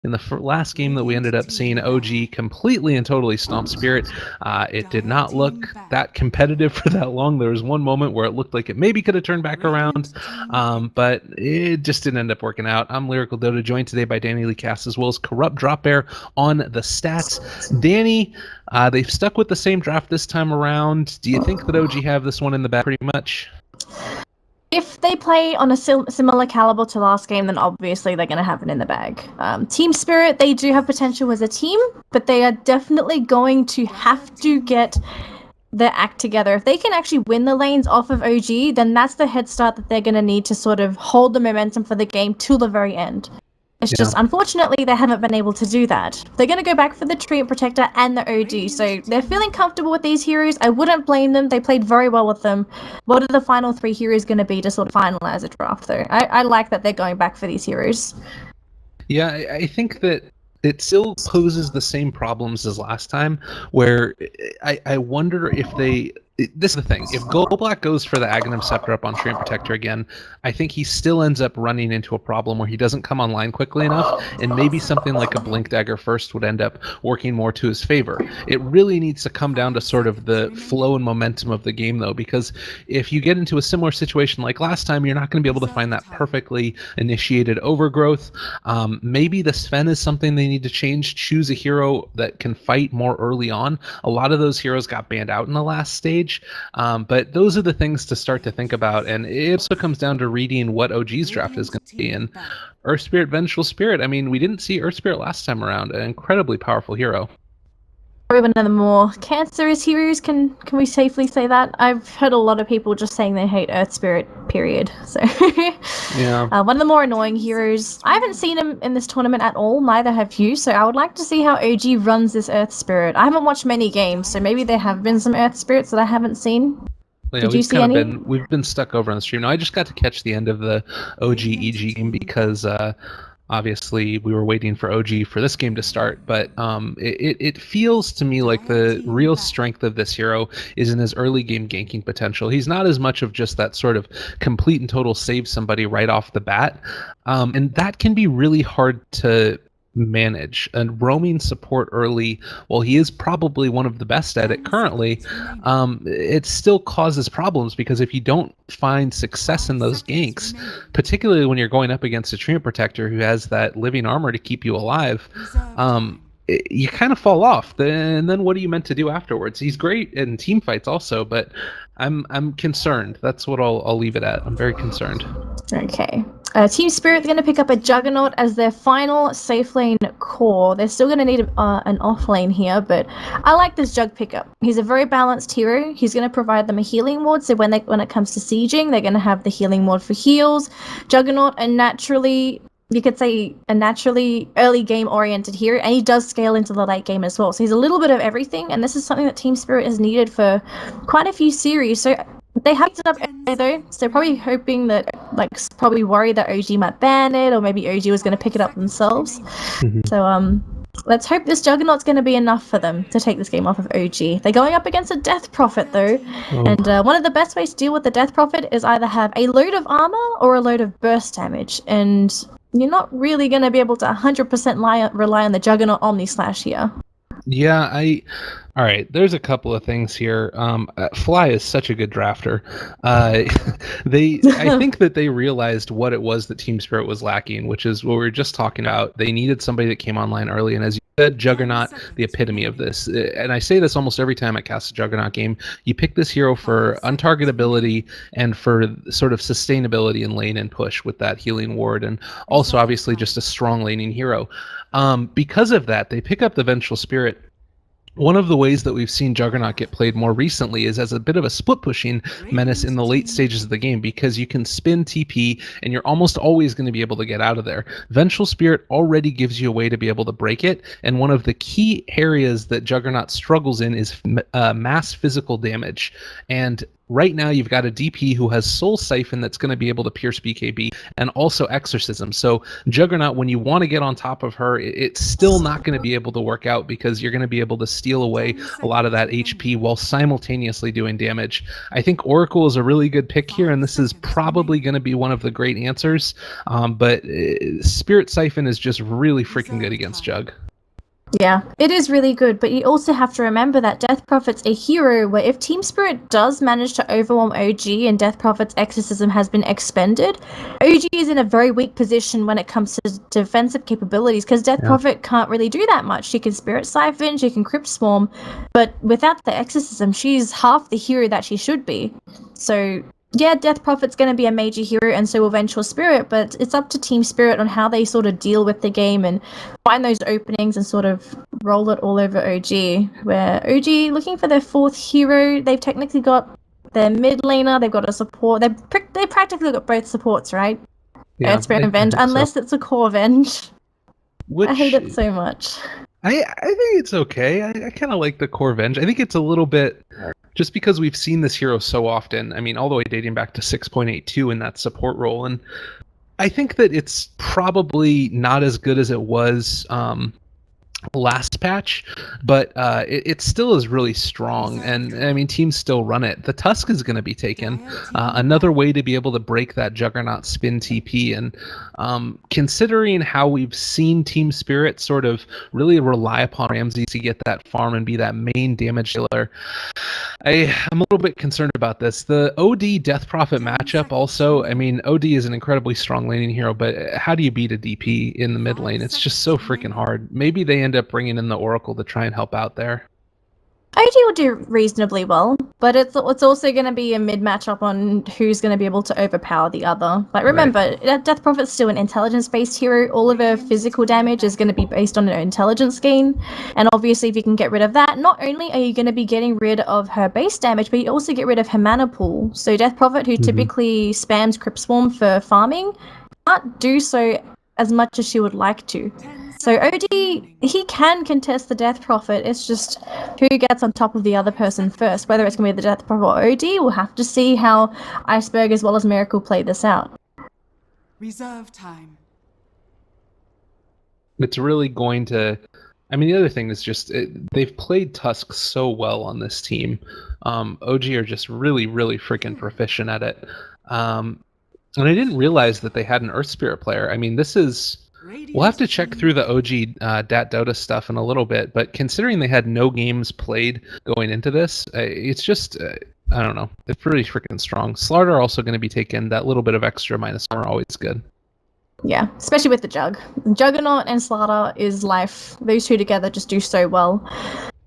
In the last game that we ended up seeing, OG completely and totally stomp Spirit. It did not look that competitive for that long. There was one moment where it looked like it maybe could have turned back around, but it just didn't end up working out. I'm Lyrical Dota, joined today by Danny Lee Cass as well as Corrupt Drop Bear on the stats. Danny, they've stuck with the same draft this time around. Do you think that OG have this one in the bag pretty much? If they play on a similar caliber to last game, then obviously they're going to have it in the bag. Team Spirit, they do have potential as a team, but they are definitely going to have to get their act together. If they can actually win the lanes off of OG, then that's the head start that they're going to need to sort of hold the momentum for the game till the very end. It's just, unfortunately, they haven't been able to do that. They're going to go back for the Treant Protector and the OG, so they're feeling comfortable with these heroes. I wouldn't blame them. They played very well with them. What are the final 3 heroes going to be to sort of finalize a draft, though? I like that they're going back for these heroes. Yeah, I think that it still poses the same problems as last time, where I wonder if they... This is the thing. If Golblack goes for the Aghanim Scepter up on Treant Protector again, I think he still ends up running into a problem where he doesn't come online quickly enough, and maybe something like a Blink Dagger first would end up working more to his favor. It really needs to come down to sort of the flow and momentum of the game, though, because if you get into a similar situation like last time, you're not going to be able to find that perfectly initiated overgrowth. Maybe the Sven is something they need to change. Choose a hero that can fight more early on. A lot of those heroes got banned out in the last stage. But those are the things to start to think about, and it also comes down to reading what OG's draft is going to be. And Earth Spirit, Vengeful Spirit, I mean, we didn't see Earth Spirit last time around, an incredibly powerful hero. Probably one of the more cancerous heroes, can we safely say that? I've heard a lot of people just saying they hate Earth Spirit, period. So yeah. One of the more annoying heroes. I haven't seen him in this tournament at all, neither have you, so I would like to see how OG runs this Earth Spirit. I haven't watched many games, so maybe there have been some Earth Spirits that I haven't seen. Yeah, Did you see any? We've been stuck over on the stream. Now, I just got to catch the end of the OG EG game because obviously we were waiting for OG for this game to start, but it feels to me like the real strength of this hero is in his early game ganking potential. He's not as much of just that sort of complete and total save somebody right off the bat, and that can be really hard to manage. And roaming support early, while he is probably one of the best at it currently, it still causes problems, because if you don't find success in those ganks, particularly when you're going up against a Treant Protector who has that living armor to keep you alive, you kind of fall off. And then what are you meant to do afterwards? He's great in team fights also, but I'm concerned. That's what I'll leave it at. I'm very concerned. Okay. Team Spirit, they're going to pick up a Juggernaut as their final safe lane core. They're still going to need an off lane here, but I like this Jug pickup. He's a very balanced hero. He's going to provide them a healing ward, so when it comes to sieging, they're going to have the healing ward for heals. Juggernaut, you could say a naturally early game oriented hero, and he does scale into the late game as well. So he's a little bit of everything, and this is something that Team Spirit has needed for quite a few series. So they have it up early though, so they're probably hoping that, probably worried that OG might ban it, or maybe OG was going to pick it up themselves. Mm-hmm. So let's hope this Juggernaut's going to be enough for them to take this game off of OG. They're going up against a Death Prophet though, and one of the best ways to deal with the Death Prophet is either have a load of armor or a load of burst damage, and you're not really going to be able to 100% rely on the Juggernaut Omni Slash here. Yeah, all right, there's a couple of things here. Fly is such a good drafter. I think that they realized what it was that Team Spirit was lacking, which is what we were just talking about. They needed somebody that came online early, and as you said, Juggernaut, the epitome of this. And I say this almost every time I cast a Juggernaut game. You pick this hero for untargetability and for sort of sustainability in lane and push with that healing ward, and also obviously just a strong laning hero. Because of that, they pick up the Vengeful Spirit. One of the ways that we've seen Juggernaut get played more recently is as a bit of a split-pushing menace in the late stages of the game, because you can spin TP and you're almost always going to be able to get out of there. Vengeful Spirit already gives you a way to be able to break it, and one of the key areas that Juggernaut struggles in is mass physical damage. And right now you've got a DP who has Soul Siphon that's going to be able to pierce BKB and also Exorcism. So Juggernaut, when you want to get on top of her, it's still not going to be able to work out because you're going to be able to steal away a lot of that HP while simultaneously doing damage. I think Oracle is a really good pick here, and this is probably going to be one of the great answers. But Spirit Siphon is just really freaking good against Jug. Yeah, it is really good, but you also have to remember that Death Prophet's a hero where if Team Spirit does manage to overwhelm OG and Death Prophet's Exorcism has been expended, OG is in a very weak position when it comes to defensive capabilities because Death Prophet can't really do that much. She can Spirit Siphon, she can Crypt Swarm, but without the Exorcism, she's half the hero that she should be. So yeah, Death Prophet's going to be a major hero and so will Vengeful Spirit, but it's up to Team Spirit on how they sort of deal with the game and find those openings and sort of roll it all over OG, where OG, looking for their fourth hero, they've technically got their mid laner, they've got a support, they practically got both supports, right? Yeah, Spirit and Venge, unless it's a core Venge. I hate it so much. I think it's okay. I kind of like the core Venge. I think it's a little bit, just because we've seen this hero so often, I mean, all the way dating back to 6.82 in that support role, and I think that it's probably not as good as it was last patch, but it still is really strong, and I mean, teams still run it. The Tusk is going to be taken, another way to be able to break that Juggernaut spin TP, and considering how we've seen Team Spirit sort of really rely upon Ramsey to get that farm and be that main damage dealer, I'm a little bit concerned about this. The OD Death Prophet matchup also, I mean, OD is an incredibly strong laning hero, but how do you beat a DP in the mid lane? It's just so freaking hard. Maybe they end up bringing in the Oracle to try and help out there. OG will do reasonably well, but it's also going to be a mid matchup on who's going to be able to overpower the other. Like, remember, Death Prophet's still an intelligence-based hero. All of her physical damage is going to be based on her intelligence gain, and obviously if you can get rid of that, not only are you going to be getting rid of her base damage, but you also get rid of her mana pool. So Death Prophet, who typically spams Crypt Swarm for farming, can't do so as much as she would like to. So OD, he can contest the Death Prophet, it's just who gets on top of the other person first. Whether it's going to be the Death Prophet or OD, we'll have to see how Iceberg as well as Miracle play this out. Reserve time. It's really going to... I mean, the other thing is just, they've played Tusk so well on this team. OG are just really, really freaking proficient at it. And I didn't realize that they had an Earth Spirit player. I mean, this is... We'll have to check through the OG Dat Dota stuff in a little bit, but considering they had no games played going into this, it's just, I don't know, it's pretty freaking strong. Slaughter also going to be taken. That little bit of extra minus armor always good. Yeah, especially with the Jug. Juggernaut and Slaughter is life. Those two together just do so well.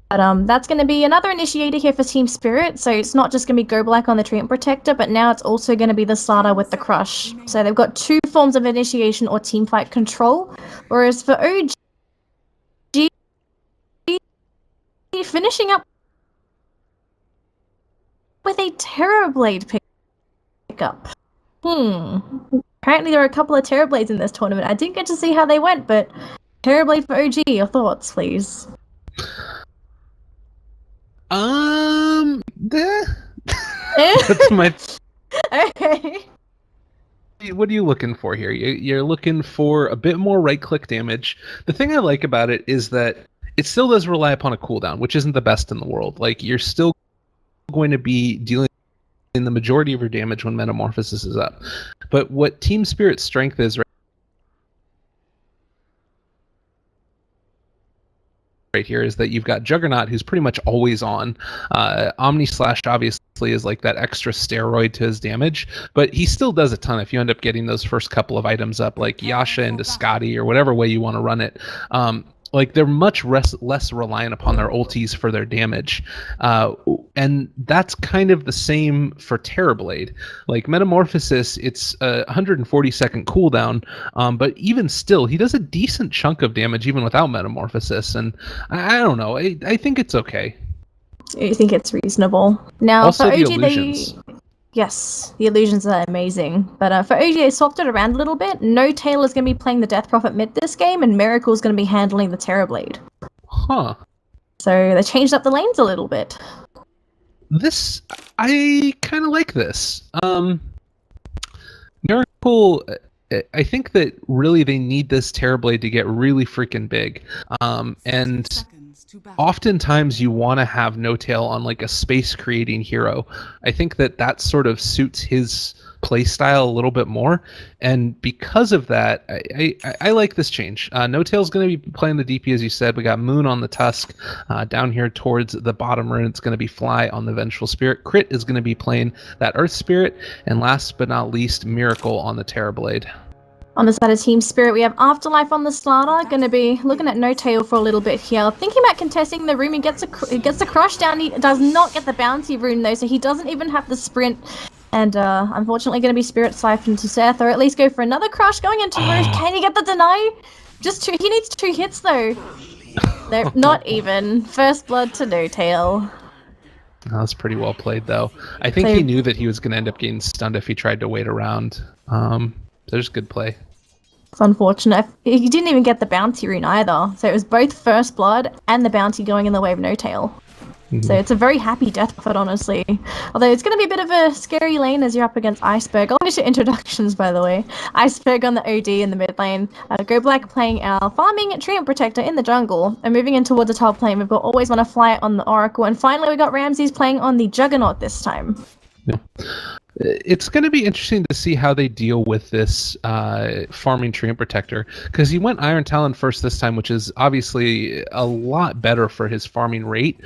But that's going to be another initiator here for Team Spirit, so it's not just going to be Go Black on the Treant Protector, but now it's also going to be the Slaughter with the Crush. So they've got two forms of initiation or teamfight control, whereas for OG, finishing up with a Terrorblade pickup. Apparently there are a couple of Terrorblades in this tournament. I didn't get to see how they went, but Terrorblade for OG, your thoughts, please? That's my... Okay. What are you looking for here? You're looking for a bit more right-click damage. The thing I like about it is that it still does rely upon a cooldown, which isn't the best in the world. Like, you're still going to be dealing in the majority of your damage when Metamorphosis is up. But what Team Spirit's strength is right here is that you've got Juggernaut, who's pretty much always on. Omni Slash obviously is like that extra steroid to his damage, but he still does a ton if you end up getting those first couple of items up, like Yasha into Scotty or whatever way you want to run it. Like, they're much less reliant upon their ultis for their damage. And that's kind of the same for Terrorblade. Like, Metamorphosis, it's a 140-second cooldown, but even still, he does a decent chunk of damage even without Metamorphosis, and I don't know, I think it's okay. You think it's reasonable? Now, also, for the OG, illusions. Yes, the illusions are amazing. But for OG, they swapped it around a little bit. No Tail is going to be playing the Death Prophet mid this game, and Miracle is going to be handling the Terrorblade. Huh. So they changed up the lanes a little bit. I kind of like this. Miracle, I think that really they need this Terrorblade to get really freaking big. And Seconds to battle. oftentimes you want to have No Tail on like a space creating hero. I think that sort of suits his playstyle a little bit more, and because of that, I like this change. No Tail's going to be playing the DP, as you said. We got Moon on the Tusk. Down here towards the bottom rune, it's going to be Fly on the Vengeful Spirit. Crit is going to be playing that Earth Spirit, and last but not least, Miracle on the Terrorblade. On the side of Team Spirit, we have Afterlife on the starter. Going to be looking at No Tail for a little bit here. Thinking about contesting the room. He gets a crush down. He does not get the bounty rune though, so he doesn't even have the sprint. And unfortunately going to be Spirit siphoned to Seth, or at least go for another crush going into Rouge. Can he get the deny? Just two. He needs 2 hits though. They're not even. First blood to No Tail. That was pretty well played, though. I think he knew that he was going to end up getting stunned if he tried to wait around. There's good play. It's unfortunate. He didn't even get the bounty rune either. So it was both first blood and the bounty going in the way of No Tail. So it's a very happy death profit, honestly. Although it's going to be a bit of a scary lane as you're up against Iceberg. I'll finish your introductions, by the way. Iceberg on the OD in the mid lane. Go Black playing our farming Treant Protector in the jungle. And moving in towards the top lane, we've got Always Want to Fly on the Oracle. And finally, we got Ramses playing on the Juggernaut this time. Yeah. It's going to be interesting to see how they deal with this farming Treant Protector, because he went Iron Talon first this time, which is obviously a lot better for his farming rate.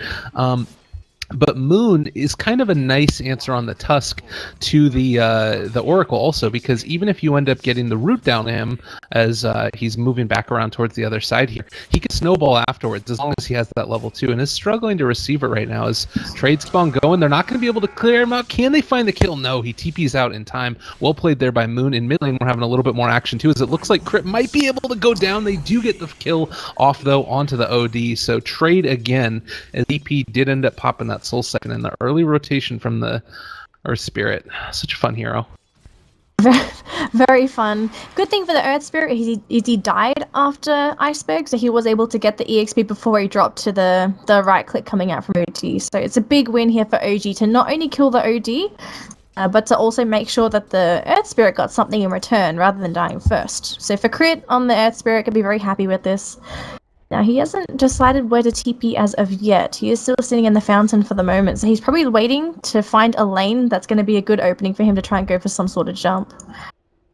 But Moon is kind of a nice answer on the Tusk to the Oracle also, because even if you end up getting the root down to him as he's moving back around towards the other side here, he can snowball afterwards as long as he has that level 2, and is struggling to receive it right now as trade spawn going. They're not going to be able to clear him out. Can they find the kill? No, he TP's out in time. Well played there by Moon. In mid lane, we're having a little bit more action too, as it looks like Crit might be able to go down. They do get the kill off though onto the OD, so trade again, as EP did end up popping that Soul Second in the early rotation from the Earth Spirit. Such a fun hero. Very fun. Good thing for the Earth Spirit is he died after Iceberg, so he was able to get the EXP before he dropped to the right click coming out from OD. So it's a big win here for OG to not only kill the OD, but to also make sure that the Earth Spirit got something in return rather than dying first. So for Crit on the Earth Spirit, could be very happy with this. Now, he hasn't decided where to TP as of yet. He is still sitting in the fountain for the moment, so he's probably waiting to find a lane that's going to be a good opening for him to try and go for some sort of jump.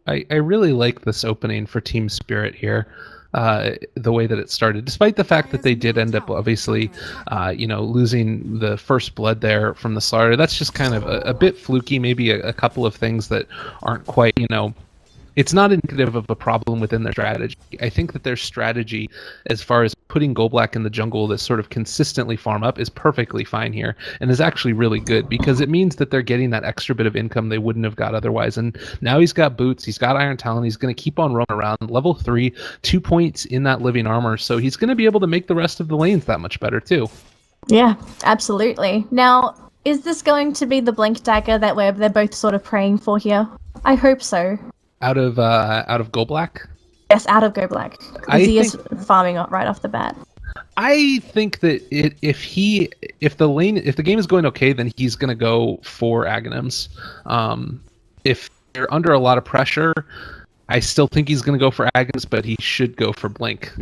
I really like this opening for Team Spirit here, the way that it started, despite the fact that they did end up, obviously, losing the first blood there from the slaughter. That's just kind of a bit fluky, maybe a couple of things that aren't quite, it's not indicative of a problem within their strategy. I think that their strategy, as far as putting Golblack in the jungle that sort of consistently farm up, is perfectly fine here, and is actually really good, because it means that they're getting that extra bit of income they wouldn't have got otherwise. And now he's got boots, he's got Iron Talon, he's going to keep on roaming around. Level 3, 2 points in that living armor, so he's going to be able to make the rest of the lanes that much better too. Yeah, absolutely. Now, is this going to be the Blink Dagger that they're both sort of praying for here? I hope so. Out of Go Black? Yes, out of Go Black. Because he is farming up right off the bat. I think that if the game is going okay, then he's gonna go for Aghanims. If you're under a lot of pressure, I still think he's gonna go for Aghanims, but he should go for Blink.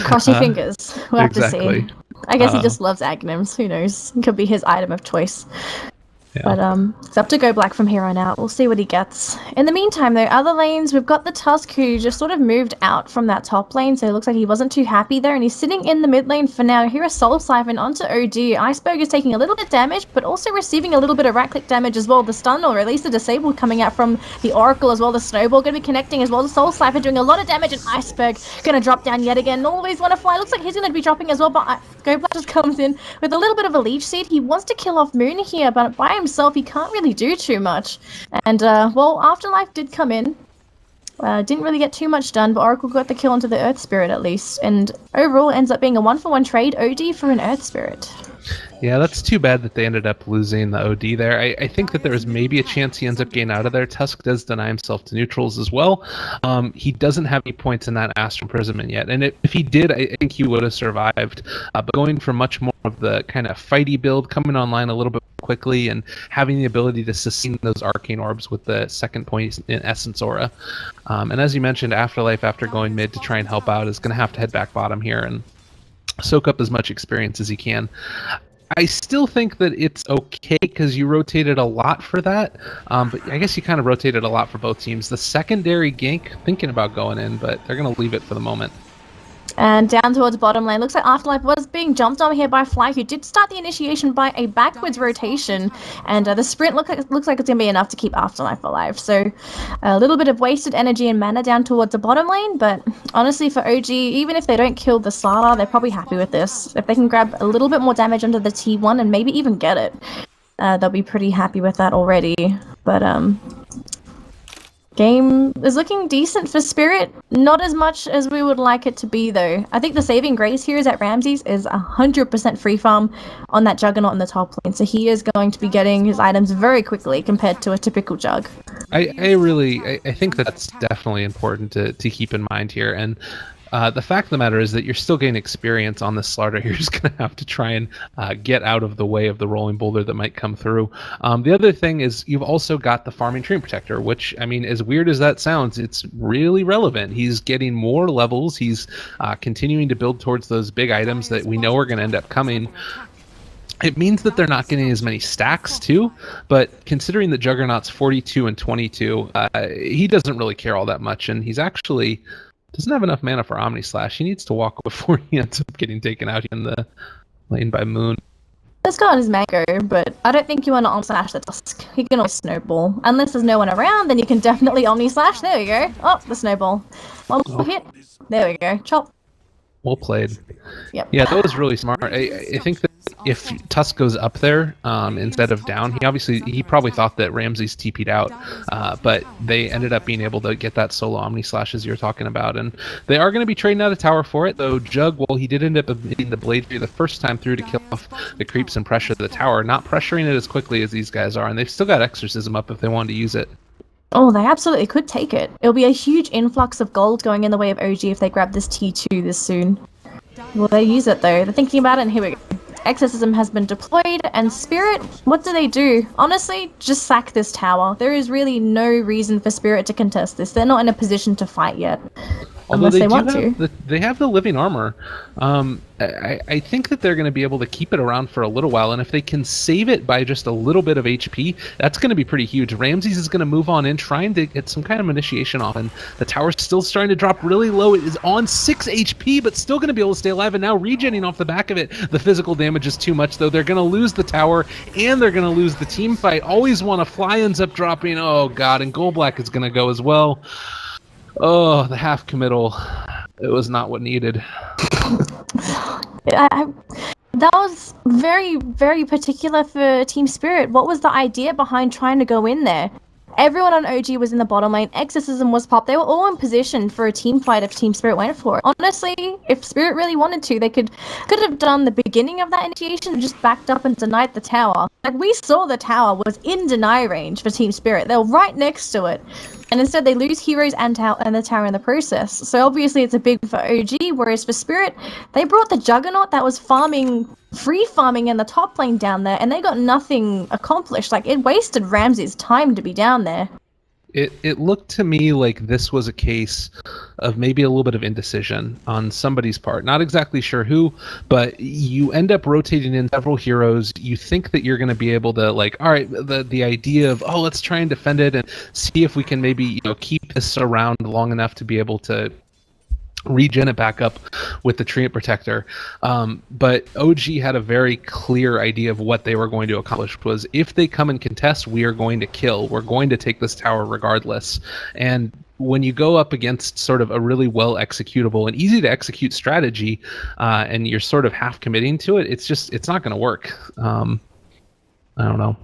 Cross your fingers. We'll have exactly. to see. I guess he just loves Aghanims. Who knows? It could be his item of choice. Yeah. But it's up to Go Black from here on out. We'll see what he gets. In the meantime, though, other lanes, we've got the Tusk, who just sort of moved out from that top lane, so it looks like he wasn't too happy there, and he's sitting in the mid lane for now. Here is Soul Siphon onto OD. Iceberg is taking a little bit of damage, but also receiving a little bit of right-click damage as well. The stun, or at least the disable, coming out from the Oracle as well. The Snowball going to be connecting as well. The Soul Siphon doing a lot of damage, and Iceberg going to drop down yet again. Always Want to Fly. Looks like he's going to be dropping as well, but Go Black just comes in with a little bit of a Leech Seed. He wants to kill off Moon here, but by himself, he can't really do too much. And Afterlife did come in. Didn't really get too much done, but Oracle got the kill onto the Earth Spirit at least, and overall ends up being a 1-for-1 trade OD for an Earth Spirit. Yeah, that's too bad that they ended up losing the OD there. I think that there is maybe a chance he ends up getting out of there. Tusk does deny himself to neutrals as well. He doesn't have any points in that Astral Imprisonment yet. And if he did, I think he would have survived. But going for much more of the kind of fighty build, coming online a little bit quickly, and having the ability to sustain those Arcane Orbs with the second point in Essence Aura. And as you mentioned, Afterlife, after going mid to try and help out, is going to have to head back bottom here and soak up as much experience as he can. I still think that it's okay because you rotated a lot for that, but I guess you kind of rotated a lot for both teams. The secondary gank, thinking about going in, but they're going to leave it for the moment. And down towards bottom lane, looks like Afterlife was being jumped on here by Fly, who did start the initiation by a backwards rotation, and the sprint looks like it's going to be enough to keep Afterlife alive. So a little bit of wasted energy and mana down towards the bottom lane, but honestly for OG, even if they don't kill the Sala, they're probably happy with this. If they can grab a little bit more damage under the T1 and maybe even get it, they'll be pretty happy with that already. But game is looking decent for Spirit. Not as much as we would like it to be, though. I think the saving grace here is that Ramses is 100% free farm on that Juggernaut in the top lane, so he is going to be getting his items very quickly compared to a typical Jug. I think that's definitely important to keep in mind here. And the fact of the matter is that you're still getting experience on this slaughter. You're just going to have to try and get out of the way of the rolling boulder that might come through. The other thing is you've also got the farming Treant Protector, which, I mean, as weird as that sounds, it's really relevant. He's getting more levels. He's continuing to build towards those big items that we know are going to end up coming. It means that they're not getting as many stacks too, but considering that Juggernaut's 42 and 22, he doesn't really care all that much, and he's actually doesn't have enough mana for Omni Slash. He needs to walk before he ends up getting taken out in the lane by Moon. Let's go on his Mango, but I don't think you want to Omni Slash the Tusk. He can always Snowball. Unless there's no one around, then you can definitely Omni Slash. There we go. Oh, the Snowball. One more hit. There we go. Chop. Well played. Yep. Yeah, that was really smart. I think that if Tusk goes up there instead of down, he probably thought that Ramses TP'd out, but they ended up being able to get that solo Omni Slash as you were talking about, and they are going to be trading out a tower for it, though Jug, well, he did end up hitting the Blade Tree the first time through to kill off the creeps and pressure the tower, not pressuring it as quickly as these guys are, and they've still got Exorcism up if they wanted to use it. Oh, they absolutely could take it. It'll be a huge influx of gold going in the way of OG if they grab this T2 this soon. Will they use it, though? They're thinking about it, and here we go. Exorcism has been deployed, and Spirit, what do? Honestly, just sack this tower. There is really no reason for Spirit to contest this. They're not in a position to fight yet. Although unless they want to. They have the living armor. I think that they're going to be able to keep it around for a little while, and if they can save it by just a little bit of HP, that's going to be pretty huge. Ramses is going to move on in, trying to get some kind of initiation off, and the tower's still starting to drop really low. It is on 6 HP, but still going to be able to stay alive, and now regenning off the back of it. The physical damage is too much, though. They're going to lose the tower, and they're going to lose the team fight. Always want to fly ends up dropping. Oh, God, and Gold Black is going to go as well. Oh, the half committal. It was not what needed. That was very, very particular for Team Spirit. What was the idea behind trying to go in there? Everyone on OG was in the bottom lane. Exorcism was popped. They were all in position for a team fight if Team Spirit went for it. Honestly, if Spirit really wanted to, they could have done the beginning of that initiation and just backed up and denied the tower. Like, we saw the tower was in deny range for Team Spirit. They were right next to it. And instead they lose heroes and the tower in the process. So obviously it's a big for OG, whereas for Spirit, they brought the Juggernaut that was free farming in the top lane down there, and they got nothing accomplished. Like, it wasted Ramses' time to be down there. It looked to me like this was a case of maybe a little bit of indecision on somebody's part. Not exactly sure who, but you end up rotating in several heroes. You think that you're going to be able to, like, all right, the idea of, oh, let's try and defend it and see if we can maybe, keep this around long enough to be able to regen it back up with the Treant Protector. But OG had a very clear idea of what they were going to accomplish, was if they come and contest, we are going to kill. We're going to take this tower regardless. And when you go up against sort of a really well executable and easy to execute strategy, and you're sort of half committing to it, it's not going to work. I don't know.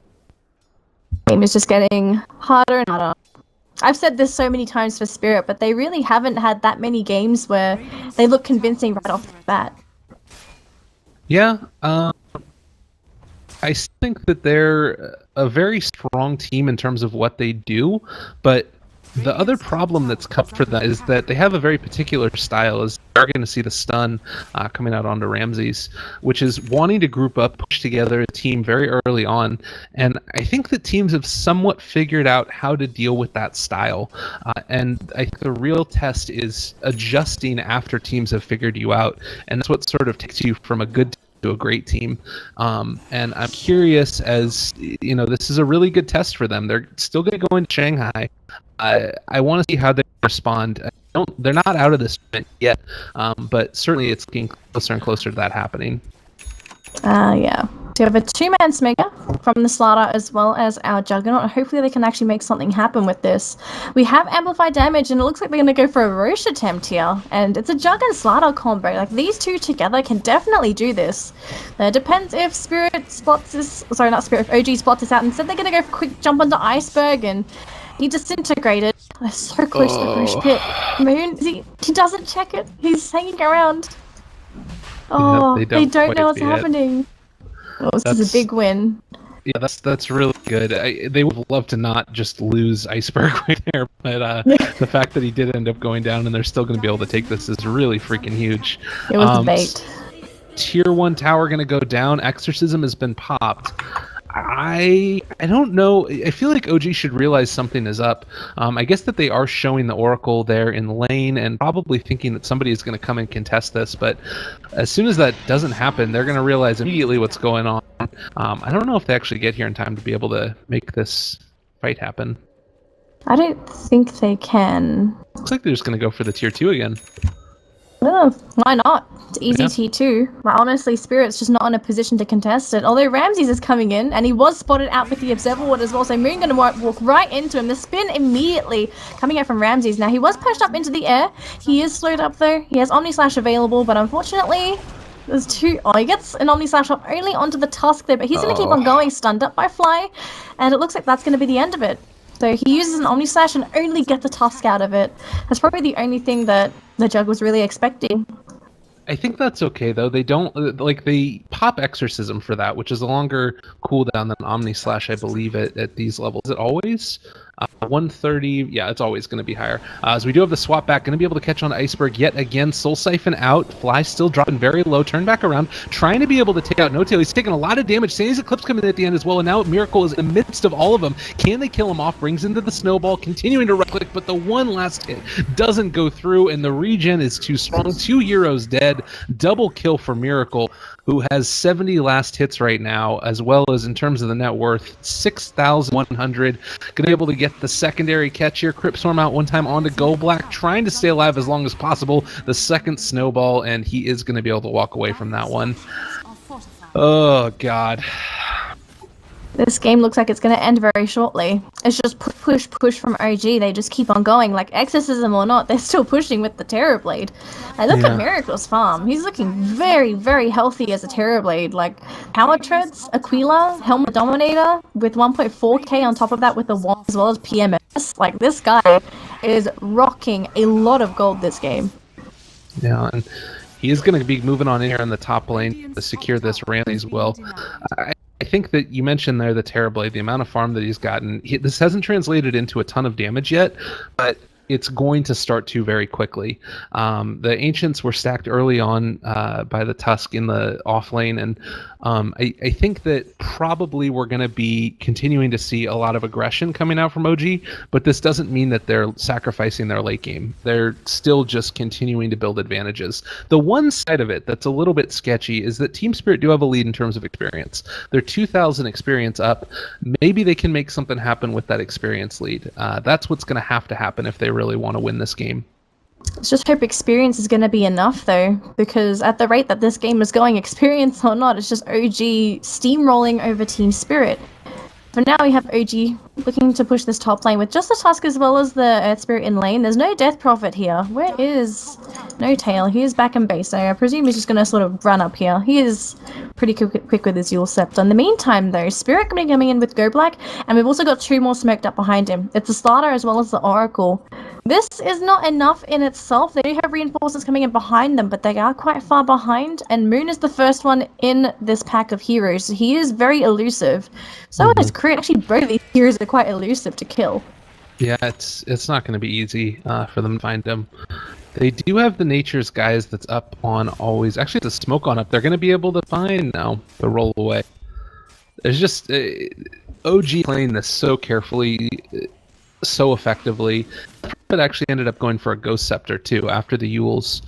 Game is just getting harder and harder. I've said this so many times for Spirit, but they really haven't had that many games where they look convincing right off the bat. Yeah, I think that they're a very strong team in terms of what they do, but the other problem that's come for them is that they have a very particular style. As you're going to see the stun coming out onto Ramses, which is wanting to group up, push together a team very early on. And I think that teams have somewhat figured out how to deal with that style. And I think the real test is adjusting after teams have figured you out. And that's what sort of takes you from a good team to a great team. And I'm curious, as you know, this is a really good test for them. They're still going to go into Shanghai. I want to see how they respond. They're not out of this yet, but certainly it's getting closer and closer to that happening. Yeah. So we have a two-man smaker from the Slaughter as well as our Juggernaut. Hopefully they can actually make something happen with this. We have amplified damage, and it looks like they're going to go for a Roche attempt here. And it's a Jug and Slaughter combo. Like, these two together can definitely do this. It depends if Spirit spots this... Sorry, not Spirit. If OG spots this out. Instead, they're going to go for a quick jump onto Iceberg, and he disintegrated. They're so close to the Roche pit. Moon, he doesn't check it. He's hanging around. Oh, they don't know what's happening. Oh, this is a big win. Yeah, that's really good. They would love to not just lose Iceberg right there, but the fact that he did end up going down and they're still going to be able to take this is really freaking huge. It was bait. Tier 1 tower going to go down. Exorcism has been popped. I don't know. I feel like OG should realize something is up. I guess that they are showing the Oracle there in lane and probably thinking that somebody is going to come and contest this. But as soon as that doesn't happen, they're going to realize immediately what's going on. I don't know if they actually get here in time to be able to make this fight happen. I don't think they can. Looks like they're just going to go for the tier 2 again. Oh, why not? It's easy T2. But honestly, Spirit's just not in a position to contest it. Although Ramses is coming in, and he was spotted out with the Observer Ward as well, so Moon going to walk right into him. The spin immediately coming out from Ramses. Now, he was pushed up into the air. He is slowed up, though. He has Omni Slash available, but unfortunately, there's two... Oh, he gets an Omni Slash up only onto the Tusk there, but he's going to keep on going, stunned up by Fly, and it looks like that's going to be the end of it. So he uses an Omni Slash and only gets the Tusk out of it. That's probably the only thing that the Jug was really expecting. I think that's okay, though. They don't, like, they pop Exorcism for that, which is a longer cooldown than Omni Slash, I believe, at these levels. Is it always? 130, yeah, it's always going to be higher. So we do have the swap back, going to be able to catch on Iceberg yet again. Soul Siphon out, Fly still dropping very low, turn back around, trying to be able to take out No-Tail. He's taking a lot of damage. Sandy's Eclipse coming in at the end as well, and now Miracle is in the midst of all of them. Can they kill him off? Brings into the Snowball, continuing to right-click, but the one last hit doesn't go through, and the regen is too strong. 2 heroes dead. Double kill for Miracle, who has 70 last hits right now, as well as in terms of the net worth, 6,100. Gonna be able to get the secondary catch here. Crypt Swarm out one time onto Go Black, trying to stay alive as long as possible. The second Snowball, and he is gonna be able to walk away from that one. Oh, God. This game looks like it's going to end very shortly. It's just push from OG. They just keep on going. Like, Exorcism or not, they're still pushing with the Terrorblade. And look at Miracle's farm. He's looking very, very healthy as a Terrorblade. Like, Power Treads, Aquila, Helmet Dominator, with 1.4k on top of that with the wand as well as PMS. Like, this guy is rocking a lot of gold this game. Yeah, and he is going to be moving on in here in the top lane to secure this ramp as well. I think that you mentioned there the Terrorblade, the amount of farm that he's gotten. This hasn't translated into a ton of damage yet, but it's going to start to very quickly. The Ancients were stacked early on by the Tusk in the off lane, and I think that probably we're going to be continuing to see a lot of aggression coming out from OG, but this doesn't mean that they're sacrificing their late game. They're still just continuing to build advantages. The one side of it that's a little bit sketchy is that Team Spirit do have a lead in terms of experience. They're 2,000 experience up. Maybe they can make something happen with that experience lead. That's what's going to happen if they really want to win this game. Let's just hope experience is going to be enough, though, because at the rate that this game is going, experience or not, it's just OG steamrolling over Team Spirit. For now, we have OG looking to push this top lane with just the Tusk as well as the Earth Spirit in lane. There's no Death Prophet here. Where is No-Tail? He is back in base, so I presume he's just going to sort of run up here. He is pretty quick with his Yule Scepter. In the meantime, though, Spirit going to be coming in with Go Black, and we've also got 2 more smoked up behind him. It's the Slaughter as well as the Oracle. This is not enough in itself. They do have reinforcements coming in behind them, but they are quite far behind, and Moon is the first one in this pack of heroes. So he is very elusive. So is Crit. Actually, both of these heroes are quite elusive to kill. Yeah, it's not going to be easy for them to find him. They do have the Nature's Guys that's up on always. Actually, the smoke on up. They're going to be able to find now the roll away. There's just OG playing this so carefully, so effectively. But actually ended up going for a Ghost Scepter too after the Yules.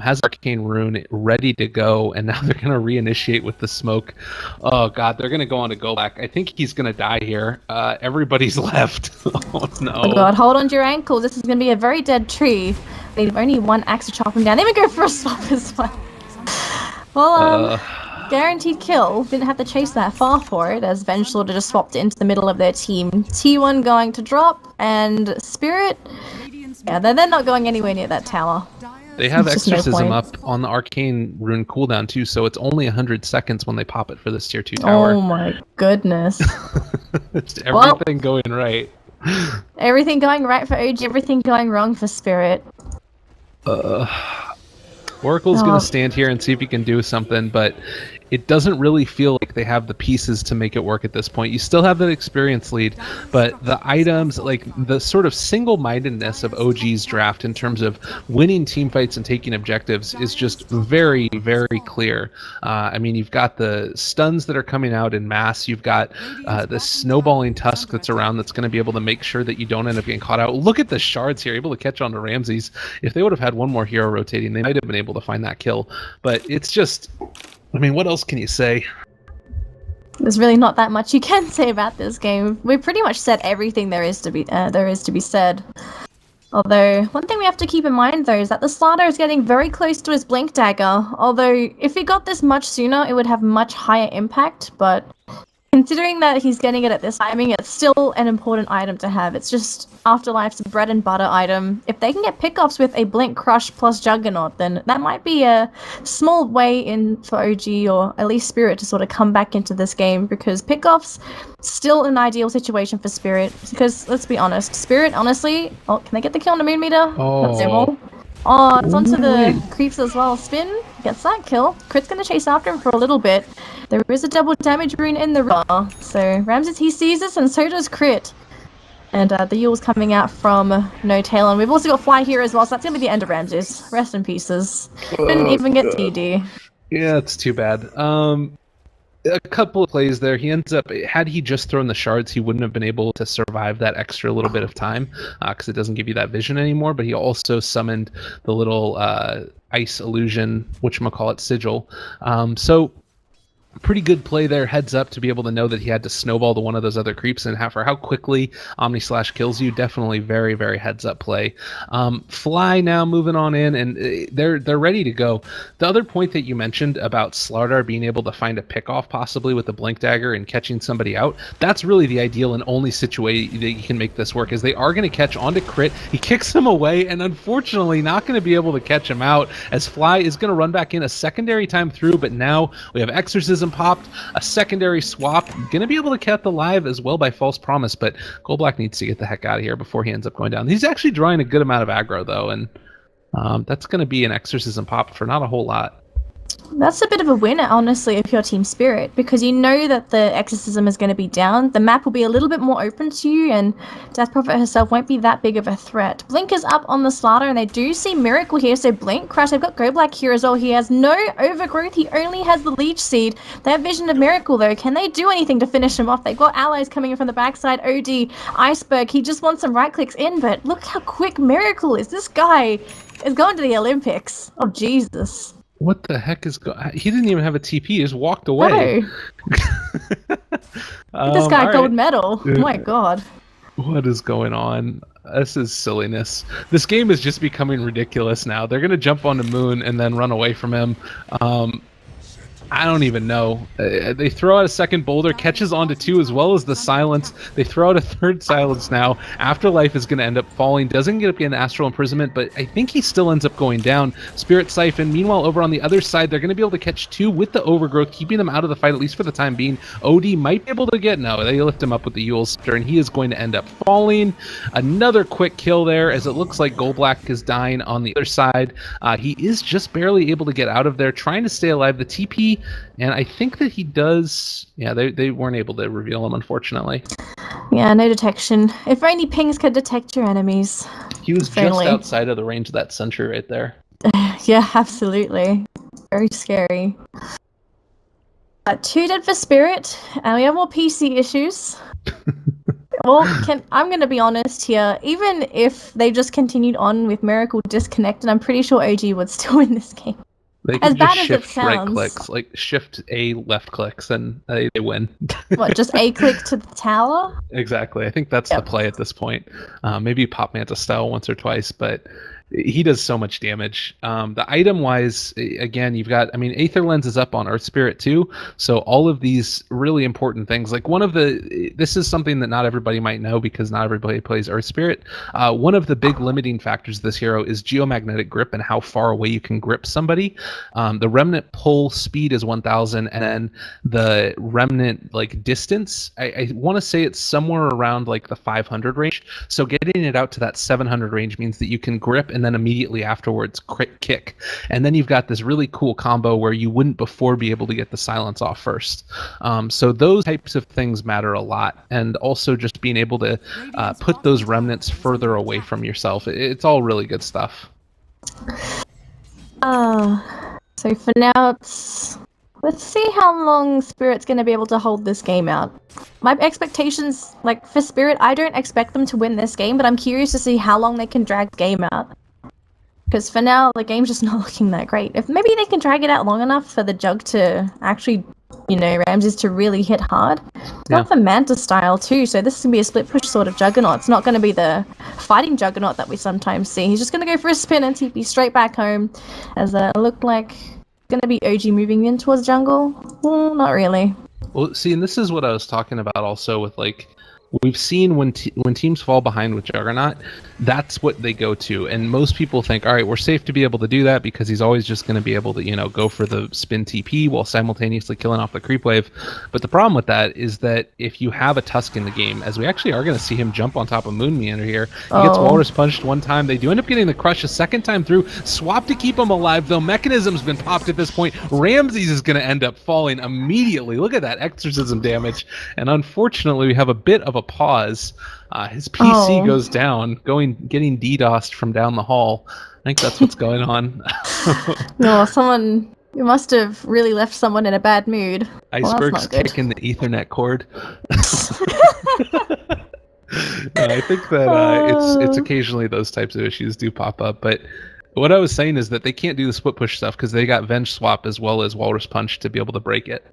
Has Arcane Rune ready to go, and now they're going to reinitiate with the smoke. Oh god, they're going to go on to go back. I think he's going to die here. Everybody's left. Oh no. Oh god, hold on to your ankles. This is going to be a very dead tree. They have only one axe to chop him down. They even go for a swap as well. Well, guaranteed kill. Didn't have to chase that far for it, as Vengeful just swapped it into the middle of their team. T1 going to drop, and Spirit, yeah, they're not going anywhere near that tower. They have It's just no Exorcism point. up on the Arcane Rune cooldown too, so it's only 100 seconds when they pop it for this tier 2 tower. Oh my goodness. It's everything going right. Everything going right for OG, everything going wrong for Spirit. Oracle's going to stand here and see if he can do something, but it doesn't really feel like they have the pieces to make it work at this point. You still have that experience lead, but the items, like the sort of single-mindedness of OG's draft in terms of winning team fights and taking objectives is just very, very clear. I mean, you've got the stuns that are coming out in mass. You've got the snowballing tusk that's around that's going to be able to make sure that you don't end up getting caught out. Look at the shards here, able to catch on to Ramses. If they would have had one more hero rotating, they might have been able to find that kill. But it's just... I mean, what else can you say? There's really not that much you can say about this game. We pretty much said everything there is to be said. Although, one thing we have to keep in mind though is that the Slardar is getting very close to his Blink Dagger. Although, if he got this much sooner, it would have much higher impact, but considering that he's getting it at this timing, it's still an important item to have. It's just Afterlife's bread and butter item. If they can get pickoffs with a Blink Crush plus Juggernaut, then that might be a small way in for OG, or at least Spirit, to sort of come back into this game, because pickoffs still an ideal situation for Spirit. Because let's be honest, Spirit, honestly, oh, can they get the kill on the Moon Meter? That's their roll. Oh, it's onto the creeps as well. Spin gets that kill. Crit's gonna chase after him for a little bit. There is a double damage rune in the river. So Ramses, he sees this, and so does Crit. And the Yule's coming out from No Tail, and we've also got Fly here as well, so that's gonna be the end of Ramses. Rest in pieces. Didn't even get TD. Yeah, it's too bad. A couple of plays there. He ends up, had he just thrown the shards, he wouldn't have been able to survive that extra little bit of time, because it doesn't give you that vision anymore. But he also summoned the little ice illusion, whatchamacallit, sigil. So pretty good play there, heads up, to be able to know that he had to snowball to one of those other creeps, and for how quickly Omni Slash kills you, definitely very, very heads up play. Fly now moving on in, and they're ready to go. The other point that you mentioned about Slardar being able to find a pickoff possibly with the Blink Dagger and catching somebody out, that's really the ideal and only situation that you can make this work, is they are going to catch onto Crit. He kicks him away, and unfortunately not going to be able to catch him out, as Fly is going to run back in a secondary time through, but now we have Exorcism popped, a secondary swap, gonna be able to cat the live as well by False Promise, but Goldblack needs to get the heck out of here before he ends up going down. He's actually drawing a good amount of aggro though, and that's gonna be an Exorcism pop for not a whole lot. That's a bit of a win, honestly, if you're Team Spirit, because you know that the Exorcism is going to be down. The map will be a little bit more open to you, and Death Prophet herself won't be that big of a threat. Blink is up on the Slardar, and they do see Miracle here, so Blink, Crush, they've got Go Black here as well. He has no overgrowth, he only has the Leech Seed. They have Vision of Miracle, though. Can they do anything to finish him off? They've got allies coming in from the backside. OD, Iceberg, he just wants some right clicks in, but look how quick Miracle is. This guy is going to the Olympics. Oh, Jesus. What the heck is going? He didn't even have a TP. He just walked away. No. This guy gold right. medal. Oh my god. What is going on? This is silliness. This game is just becoming ridiculous now. They're gonna jump onto Moon and then run away from him. I don't even know. They throw out a second boulder, catches onto 2 as well as the silence. They throw out a third silence now. Afterlife is going to end up falling. Doesn't get up getting astral imprisonment, but I think he still ends up going down. Spirit Siphon. Meanwhile, over on the other side, they're going to be able to catch 2 with the overgrowth, keeping them out of the fight, at least for the time being. OD might be able to get... No, they lift him up with the Yule Scepter, and he is going to end up falling. Another quick kill there, as it looks like Goldblack is dying on the other side. He is just barely able to get out of there, trying to stay alive. The TP... And I think that he does... Yeah, they weren't able to reveal him, unfortunately. Yeah, no detection. If only pings could detect your enemies. He was just outside of the range of that sentry right there. Yeah, absolutely. Very scary. 2 dead for Spirit, and we have more PC issues. Well, I'm going to be honest here. Even if they just continued on with Miracle disconnected, I'm pretty sure OG would still win this game. They can just shift right clicks, like shift A left clicks, and they win. What, just A click to the tower? Exactly. I think that's the play at this point. Maybe Pop Manta style once or twice, but he does so much damage. The item wise, again, you've got, I mean, Aether Lens is up on Earth Spirit too. So all of these really important things, like this is something that not everybody might know because not everybody plays Earth Spirit. One of the big limiting factors of this hero is geomagnetic grip and how far away you can grip somebody. The Remnant pull speed is 1000, and then the Remnant like distance, I want to say it's somewhere around like the 500 range. So getting it out to that 700 range means that you can grip and then immediately afterwards kick. And then you've got this really cool combo where you wouldn't before be able to get the silence off first. So those types of things matter a lot. And also just being able to put those remnants further away from yourself. It's all really good stuff. So for now, let's see how long Spirit's going to be able to hold this game out. My expectations, like for Spirit, I don't expect them to win this game, but I'm curious to see how long they can drag the game out. Because for now, the game's just not looking that great. If maybe they can drag it out long enough for the Jug to actually, Ramses to really hit hard. Not for Manta style too, so this is going to be a split push sort of Juggernaut. It's not going to be the fighting Juggernaut that we sometimes see. He's just going to go for a spin and TP straight back home, as it looked like going to be OG moving in towards jungle. Not really. Well, see, and this is what I was talking about also with like, we've seen when teams fall behind with Juggernaut, that's what they go to. And most people think, all right, we're safe to be able to do that because he's always just going to be able to, go for the spin TP while simultaneously killing off the creep wave. But the problem with that is that if you have a Tusk in the game, as we actually are going to see him jump on top of Moon Meander here, he gets Walrus punched one time. They do end up getting the crush a second time through. Swap to keep him alive, though. Mechanism's been popped at this point. Ramses is going to end up falling immediately. Look at that exorcism damage. And unfortunately, we have a bit of a pause. His PC goes down, getting DDoSed from down the hall. I think that's what's going on. No, you must have really left someone in a bad mood. Iceberg's kicking the Ethernet cord. I think that it's occasionally those types of issues do pop up, but what I was saying is that they can't do the split push stuff because they got Venge Swap as well as Walrus Punch to be able to break it.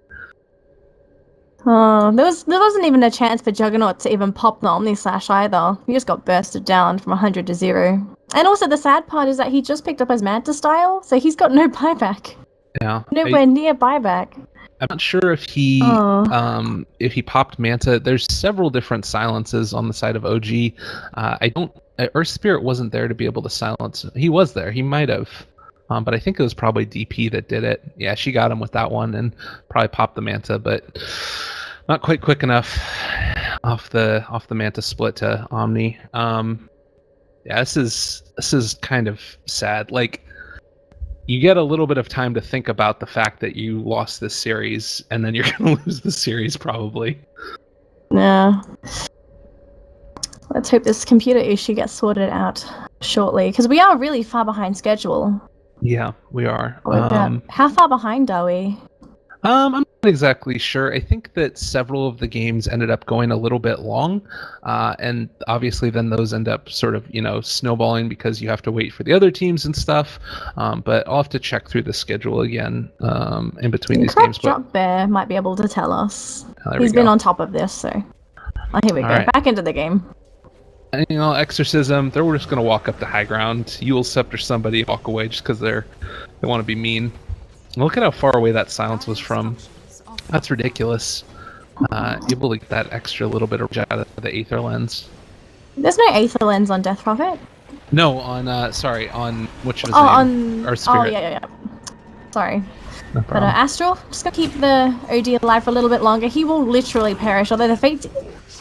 There wasn't even a chance for Juggernaut to even pop the Omni Slash either. He just got bursted down from 100 to 0. And also the sad part is that he just picked up his Manta style, so he's got no buyback. Yeah. Nowhere near buyback. I'm not sure if he popped Manta. There's several different silences on the side of OG. Earth Spirit wasn't there to be able to silence. He was there. He might have. But I think it was probably DP that did it. Yeah, she got him with that one and probably popped the Manta, but not quite quick enough off the Manta split to Omni. Yeah, this is kind of sad. Like, you get a little bit of time to think about the fact that you lost this series, and then you're going to lose the series probably. Yeah. Let's hope this computer issue gets sorted out shortly, because we are really far behind schedule. Yeah, we are. How far behind are we? I'm not exactly sure. I think that several of the games ended up going a little bit long, and obviously then those end up sort of, snowballing because you have to wait for the other teams and stuff. But I'll have to check through the schedule again in between these games. Drop Bear might be able to tell us. He's been on top of this, so. Oh, here we go. Right. Back into the game. And, Exorcism, they're just going to walk up to high ground. Yule Scepter somebody, walk away just because they want to be mean. Look at how far away that silence was from. That's ridiculous. Able to get that extra little bit of out of the Aether Lens. There's no Aether Lens on Death Prophet. No, on sorry, on which was on our Spirit. Oh yeah. Sorry. No But problem. Astral, just gonna keep the OG alive for a little bit longer. He will literally perish. Although the Fate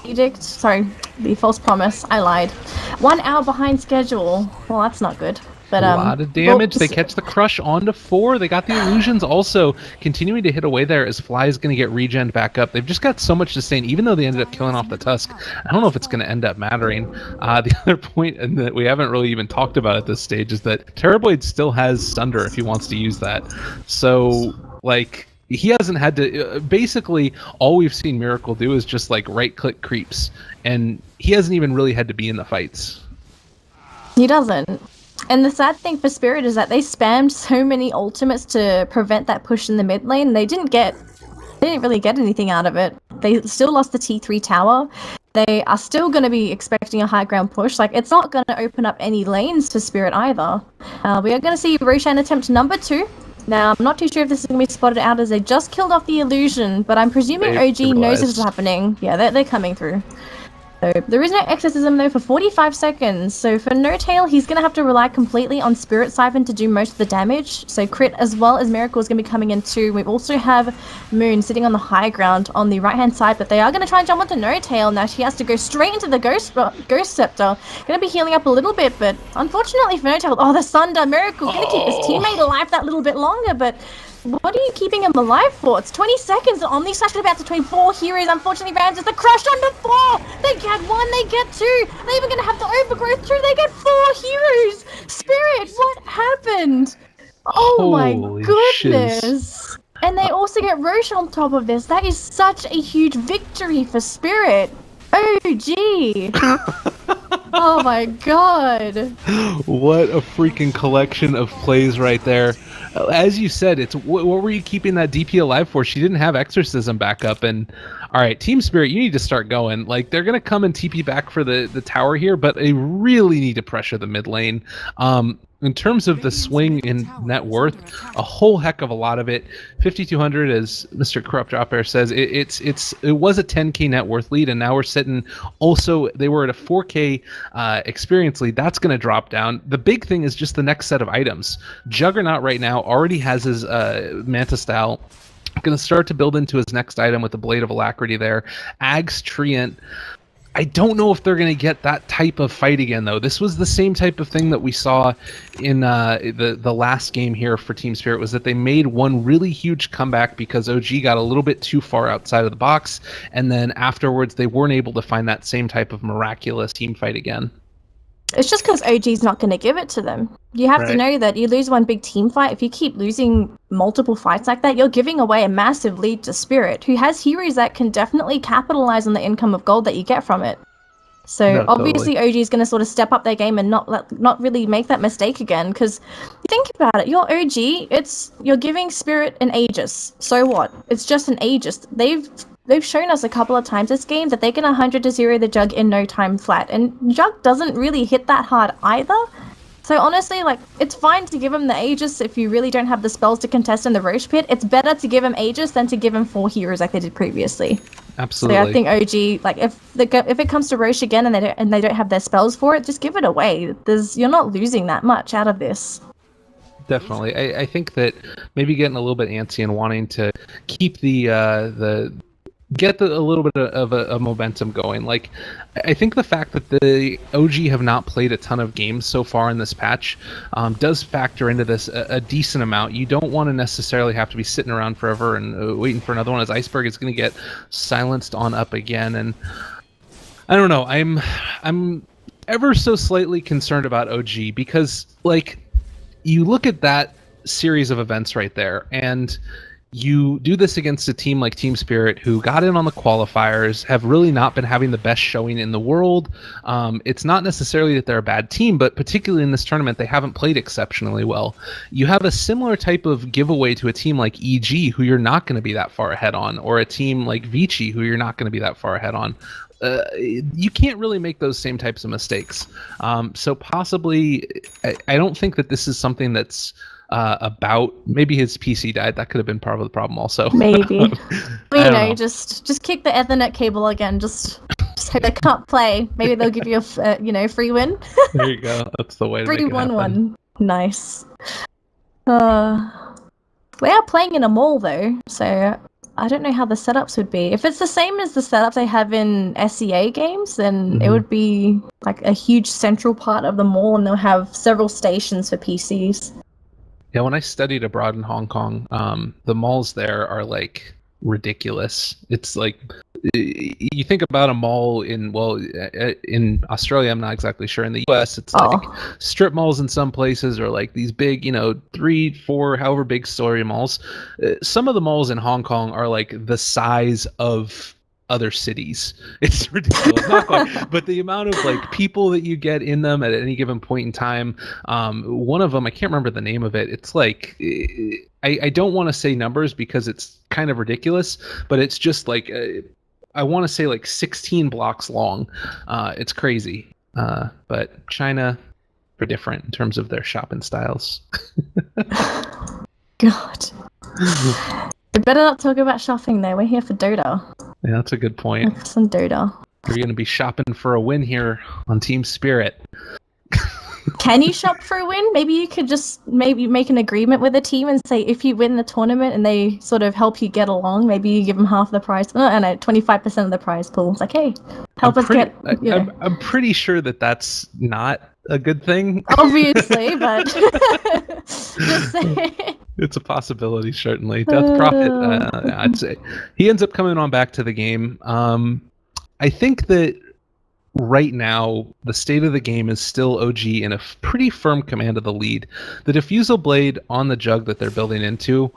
Edict, sorry, the False Promise, I lied. 1 hour behind schedule. Well, that's not good. But A lot of damage. They catch the crush onto 4. They got the illusions also continuing to hit away there as Fly is going to get regen back up. They've just got so much sustain, even though they ended up killing off the Tusk. I don't know if it's going to end up mattering. The other point, and that we haven't really even talked about at this stage, is that Terrorblade still has Sunder if he wants to use that. So, like, he hasn't had to. Basically, all we've seen Miracle do is just like right-click creeps, and he hasn't even really had to be in the fights. He doesn't. And the sad thing for Spirit is that they spammed so many ultimates to prevent that push in the mid lane. They didn't really get anything out of it. They still lost the T3 tower. They are still going to be expecting a high ground push. Like, it's not going to open up any lanes for Spirit either. We are going to see Roshan attempt number 2. Now, I'm not too sure if this is going to be spotted out as they just killed off the illusion, but I'm presuming OG knows this is happening. Yeah, they're coming through. So there is no exorcism though for 45 seconds, so for No Tail he's going to have to rely completely on Spirit Siphon to do most of the damage, so Crit as well as Miracle is going to be coming in too. We also have Moon sitting on the high ground on the right hand side, but they are going to try and jump onto No Tail. Now she has to go straight into the Ghost Scepter, going to be healing up a little bit, but unfortunately for No Tail, the Sunder, Miracle going to keep his teammate alive that little bit longer, but what are you keeping him alive for? It's 20 seconds. The Omni Slash about to between 4 heroes. Unfortunately, Rams is the crush on the 4. They get 1, they get 2. They're even going to have the overgrowth too. They get 4 heroes. Spirit, what happened? Oh my goodness. And they also get Roche on top of this. That is such a huge victory for Spirit. OG. Oh my god. What a freaking collection of plays right there. As you said, it's what were you keeping that DP alive for? She didn't have Exorcism back up, and all right, Team Spirit, you need to start going. Like, they're gonna come and TP back for the tower here, but they really need to pressure the mid lane. In terms of the swing in net worth, a whole heck of a lot of it. 5,200, as Mr. Corrupt Dropper says, it was a 10k net worth lead, and now we're sitting. Also, they were at a 4k experience lead. That's going to drop down. The big thing is just the next set of items. Juggernaut right now already has his Manta style. Going to start to build into his next item with the Blade of Alacrity there. Ag's Treant. I don't know if they're going to get that type of fight again, though. This was the same type of thing that we saw in the last game here for Team Spirit, was that they made one really huge comeback because OG got a little bit too far outside of the box, and then afterwards they weren't able to find that same type of miraculous team fight again. It's just because OG's not going to give it to them. You have to know that you lose one big team fight. If you keep losing multiple fights like that, you're giving away a massive lead to Spirit, who has heroes that can definitely capitalize on the income of gold that you get from it. So obviously OG is going to sort of step up their game and not really make that mistake again, because you think about it, your OG, you're giving Spirit an Aegis. So what? It's just an Aegis. They've shown us a couple of times this game that they can 100-0 the Jug in no time flat, and Jug doesn't really hit that hard either. So honestly, like, it's fine to give him the Aegis if you really don't have the spells to contest in the Roche pit. It's better to give him Aegis than to give him 4 heroes like they did previously. Absolutely. So I think OG, like, if it comes to Roche again and they don't have their spells for it, just give it away. You're not losing that much out of this. Definitely. I think that maybe getting a little bit antsy and wanting to keep get a little bit of a momentum going. Like, I think the fact that the OG have not played a ton of games so far in this patch does factor into this a decent amount. You don't want to necessarily have to be sitting around forever and waiting for another one, as Iceberg is going to get silenced on up again. And I don't know, I'm ever so slightly concerned about OG, because, like, you look at that series of events right there, and you do this against a team like Team Spirit, who got in on the qualifiers, have really not been having the best showing in the world. It's not necessarily that they're a bad team, but particularly in this tournament, they haven't played exceptionally well. You have a similar type of giveaway to a team like EG, who you're not going to be that far ahead on, or a team like Vici, who you're not going to be that far ahead on. You can't really make those same types of mistakes. So possibly, I don't think that this is something that's about maybe his PC died. That could have been part of the problem also. Maybe. But, I don't know. just kick the Ethernet cable again. Just hope they can't play. Maybe they'll give you a free win. There you go. That's the way to make it happen. 3-1-1. Nice. We are playing in a mall though, so I don't know how the setups would be. If it's the same as the setups they have in SEA games, then it would be like a huge central part of the mall, and they'll have several stations for PCs. Yeah, when I studied abroad in Hong Kong, the malls there are like ridiculous. It's like you think about a mall in Australia, I'm not exactly sure. In the US, it's like strip malls in some places, or like these big, 3, 4, however big story malls. Some of the malls in Hong Kong are like the size of other cities. It's ridiculous. Not quite, but the amount of like people that you get in them at any given point in time. One of them, I can't remember the name of it. It's like I don't want to say numbers because it's kind of ridiculous, but it's just like I want to say like 16 blocks long. It's crazy. But China are different in terms of their shopping styles. God. We better not talk about shopping though. We're here for Dota. Yeah, that's a good point. Some Dota. We're going to be shopping for a win here on Team Spirit. Can you shop for a win? Maybe you could just make an agreement with a team and say if you win the tournament and they sort of help you get along, maybe you give them half the prize. No, 25% of the prize pool. It's like, hey, help us get. I'm pretty sure that that's not a good thing. Obviously, but just saying. It's a possibility, certainly. Death Prophet, I'd say. He ends up coming on back to the game. I think that right now, the state of the game is still OG in a pretty firm command of the lead. The Diffusal Blade on the jug that they're building into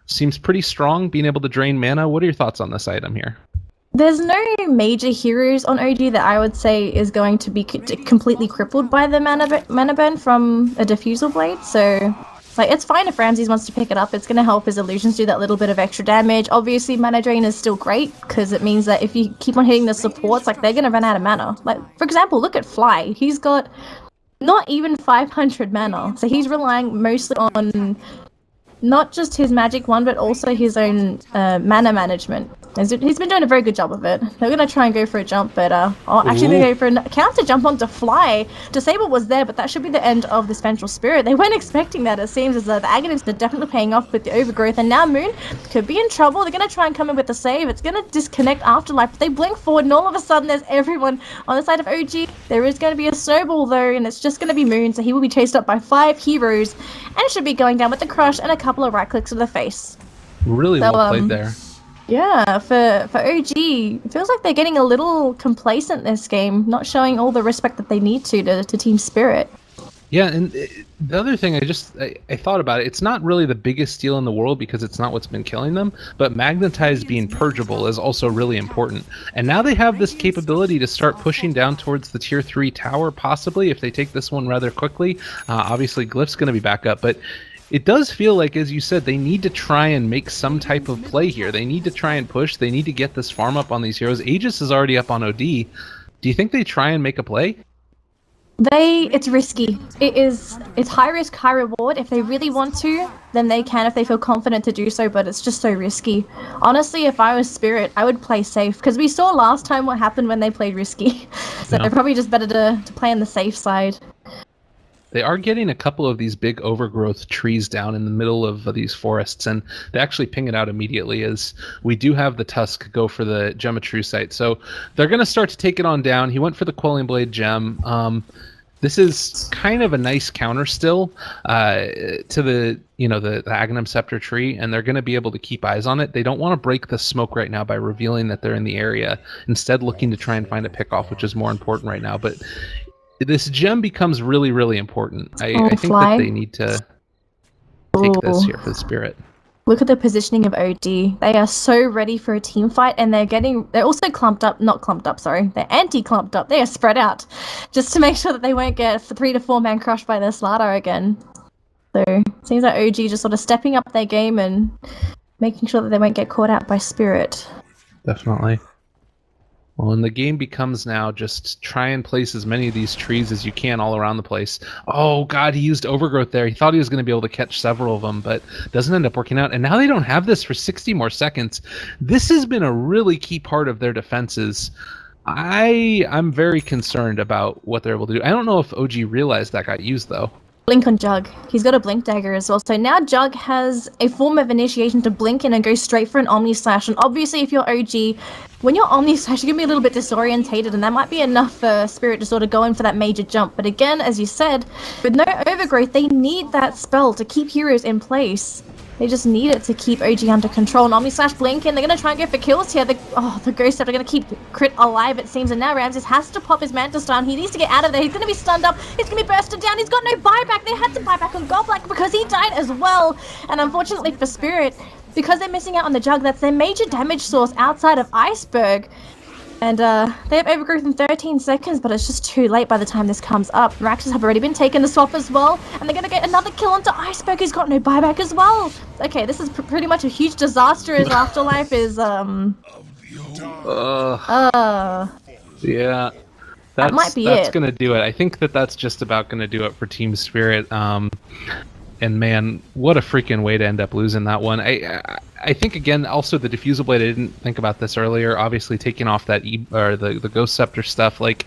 seems pretty strong, being able to drain mana. What are your thoughts on this item here? There's no major heroes on OG that I would say is going to be completely crippled by the mana burn from a Diffusal Blade, so like it's fine if Ramses wants to pick it up. It's going to help his illusions do that little bit of extra damage. Obviously, mana drain is still great because it means that if you keep on hitting the supports, like they're going to run out of mana. Like, for example, look at Fly. He's got not even 500 mana, so he's relying mostly on not just his magic one, but also his own mana management. He's been doing a very good job of it. They're going to try and go for a jump, but actually they go for a counter jump onto Fly. Disable was there, but that should be the end of this Vengeful Spirit. They weren't expecting that. It seems as though the Agonists are definitely paying off with the Overgrowth, and now Moon could be in trouble. They're going to try and come in with the save. It's going to disconnect Afterlife, but they blink forward, and all of a sudden there's everyone on the side of OG. There is going to be a snowball, though, and it's just going to be Moon, so he will be chased up by 5 heroes, and should be going down with the crush and a couple of right clicks to the face. Really well played there. Yeah, for OG, it feels like they're getting a little complacent this game, not showing all the respect that they need to Team Spirit. Yeah, and the other thing I thought about it's not really the biggest steal in the world because it's not what's been killing them, but Magnetize being purgeable is also really important. And now they have this capability to start pushing down towards the tier 3 tower, possibly, if they take this one rather quickly. Obviously, Glyph's going to be back up, but it does feel like, as you said, they need to try and make some type of play here. They need to try and push. They need to get this farm up on these heroes. Aegis is already up on OD. Do you think they try and make a play? It's risky. It's high risk, high reward. If they really want to, then they can if they feel confident to do so, but it's just so risky. Honestly, if I was Spirit, I would play safe, because we saw last time what happened when they played risky. So they're probably just better to play on the safe side. They are getting a couple of these big overgrowth trees down in the middle of these forests, and they actually ping it out immediately as we do have the Tusk go for the Gem of True Sight. So they're going to start to take it on down. He went for the Quelling Blade gem. This is kind of a nice counter still to the Aghanim Scepter tree, and they're going to be able to keep eyes on it. They don't want to break the smoke right now by revealing that they're in the area, instead looking to try and find a pick-off, which is more important right now. But this gem becomes really, really important. I think that they need to take this here for the Spirit. Look at the positioning of OD. They are so ready for a team fight, and they're also they're anti-clumped up. They are spread out, just to make sure that they won't get 3 to 4 man crushed by their Slardar again. So it seems like OG just sort of stepping up their game and making sure that they won't get caught out by Spirit. Definitely. Well, and the game becomes now just try and place as many of these trees as you can all around the place. Oh, God, he used overgrowth there. He thought he was going to be able to catch several of them, but doesn't end up working out. And now they don't have this for 60 more seconds. This has been a really key part of their defenses. I'm very concerned about what they're able to do. I don't know if OG realized that got used, though. Blink on Jug. He's got a blink dagger as well. So now Jug has a form of initiation to blink in and go straight for an Omni Slash. And obviously if you're OG, when you're Omni Slash, you're going to be a little bit disorientated, and that might be enough for Spirit to sort of go in for that major jump. But again, as you said, with no overgrowth, they need that spell to keep heroes in place. They just need it to keep OG under control. And Omni Slash blink in. They're going to try and go for kills here. The Ghost Scepter are going to keep Crit alive, it seems. And now Ramses has to pop his Manta Stun. He needs to get out of there. He's going to be stunned up. He's going to be bursted down. He's got no buyback. They had to buy back on Goblak because he died as well. And unfortunately for Spirit, because they're missing out on the Jug, that's their major damage source outside of Iceberg. And they have overgrowth in 13 seconds, but it's just too late by the time this comes up. Raxes have already been taken the swap as well, and they're going to get another kill onto Iceberg, who's got no buyback as well. Okay, this is pretty much a huge disaster as Afterlife is, Yeah. That might be that's it. going to do it. I think that's just about going to do it for Team Spirit. And man, what a freaking way to end up losing that one. I think, again, also the Diffusal Blade, I didn't think about this earlier, obviously taking off that the Ghost Scepter stuff, like,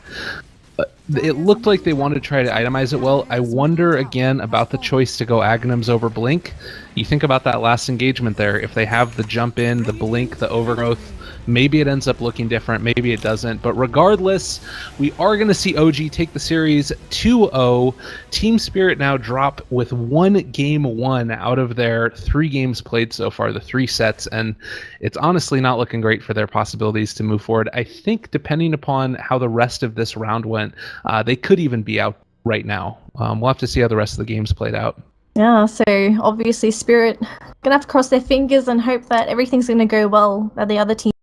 it looked like they wanted to try to itemize it well. I wonder, again, about the choice to go Aghanims over Blink. You think about that last engagement there. If they have the jump in, the Blink, the overgrowth, maybe it ends up looking different, maybe it doesn't. But regardless, we are going to see OG take the series 2-0. Team Spirit now drop with one game won out of their 3 games played so far, the 3 sets, and it's honestly not looking great for their possibilities to move forward. I think depending upon how the rest of this round went, they could even be out right now. We'll have to see how the rest of the games played out. Yeah, so obviously Spirit gonna have to cross their fingers and hope that everything's gonna go well at the other team.